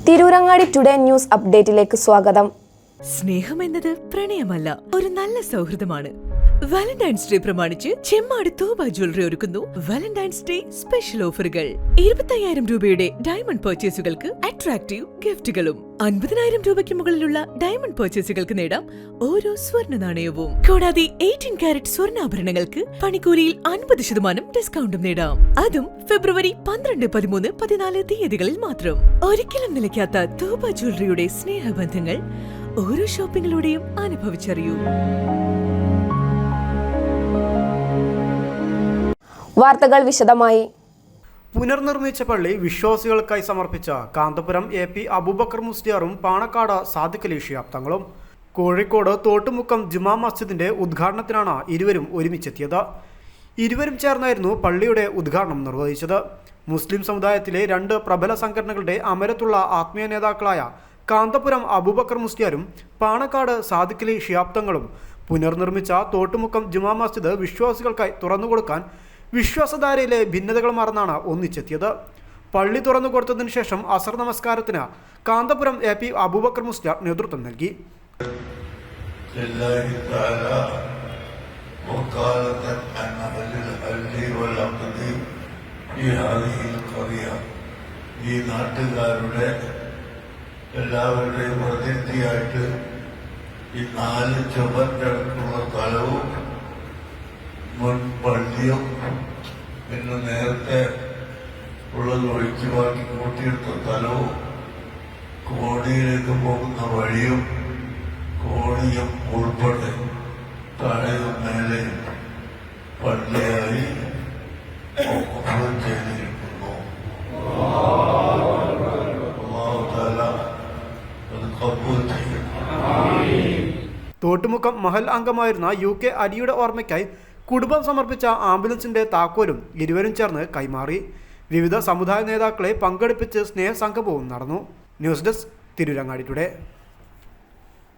Tirurangadi today news അപ്ഡേറ്റിലേക്ക് സ്വാഗതം. സ്നേഹം എന്നത് പ്രണയമല്ല, ഒരു നല്ല സൗഹൃദമാണ്. വാലന്റൈൻസ് ഡേ പ്രമാണിച്ച് ചെമ്മാട് തോബ ജ്വല്ലറി ഒരുക്കുന്നു വാലന്റൈൻസ് ഡേ സ്പെഷ്യൽ ഓഫറുകൾ. 25,000 രൂപയുടെ ഡയമണ്ട് പർച്ചേസുകൾക്ക് അട്രാക്റ്റീവ് ഗിഫ്റ്റുകളും 50,000 രൂപയ്ക്ക് മുകളിലുള്ള ഡയമണ്ട് പർച്ചേസുകൾക്ക് നേടാം ഓരോ സ്വർണ്ണ നാണയവും. കൂടാതെ 18 കാരറ്റ് സ്വർണ്ണാഭരണങ്ങൾക്ക് പണിക്കൂലിയിൽ 50% ഡിസ്കൗണ്ടും നേടാം. അതും ഫെബ്രുവരി 12, 13, 14 തീയതികളിൽ മാത്രം. ഒരിക്കലും നിലയ്ക്കാത്ത തോബ ജ്വല്ലറിയുടെ സ്നേഹബന്ധങ്ങൾ ഓരോ ഷോപ്പിംഗിലൂടെയും അനുഭവിച്ചറിയൂ. വാർത്തകൾ വിശദമായി. പുനർനിർമ്മിച്ച പള്ളി വിശ്വാസികൾക്കായി സമർപ്പിച്ച കാന്തപുരം AP അബൂബക്കർ മുസ്ലിയാറും പാണക്കാട് സാദിഖ് അലി ശിഹാബ് തങ്ങളും. കോഴിക്കോട് തോട്ടുമുക്കം ജുമാ മസ്ജിദിന്റെ ഉദ്ഘാടനത്തിനാണ് ഇരുവരും ഒരുമിച്ചെത്തിയത്. ഇരുവരും ചേർന്നായിരുന്നു പള്ളിയുടെ ഉദ്ഘാടനം നിർവഹിച്ചത്. മുസ്ലിം സമുദായത്തിലെ 2 പ്രബല സംഘടനകളുടെ അമരത്തുള്ള ആത്മീയ നേതാക്കളായ കാന്തപുരം അബൂബക്കർ മുസ്ലിയാരും പാണക്കാട് സാദിഖ് അലി ശിഹാബ് തങ്ങളും പുനർനിർമ്മിച്ച തോട്ടുമുക്കം ജുമാ മസ്ജിദ് വിശ്വാസികൾക്കായി തുറന്നുകൊടുക്കാൻ വിശ്വാസധാരയിലെ ഭിന്നതകൾ മറന്നാണ് ഒന്നിച്ചെത്തിയത്. പള്ളി തുറന്നു കൊടുത്തതിനു ശേഷം അസർ നമസ്കാരത്തിന് കാന്തപുരം AP അബൂബക്കർ മുസ്ലിയാർ നേതൃത്വം നൽകി. ഈ നാട്ടുകാരുടെ എല്ലാവരുടെയും പ്രതിനിധിയായിട്ട് ഈ 4 ചുമരിനടുത്തുള്ള സ്ഥലവും മുൻ പള്ളിയും പിന്നെ നേരത്തെ ഉള്ളത് ഒഴിച്ചു മാറ്റി കൂട്ടിയെടുത്ത സ്ഥലവും കോടിയിലേക്ക് പോകുന്ന വഴിയും കോടിയും ഉൾപ്പെടെ താഴെയും മേലെയും പള്ളിയായി ചെയ്തിരിക്കുന്നു. അത് കബൂൽ ചെയ്യും. തോട്ടുമുക്കം മഹൽ അംഗമായിരുന്ന UK അലിയുടെ ഓർമ്മയ്ക്കായി കുടുംബം സമർപ്പിച്ച ആംബുലൻസിന്റെ താക്കോലും ഇരുവരും ചേർന്ന് കൈമാറി. വിവിധ സമുദായ നേതാക്കളെ പങ്കെടുപ്പിച്ച് സ്നേഹസംഗമവും നടന്നു. News desk Tirurangadi today.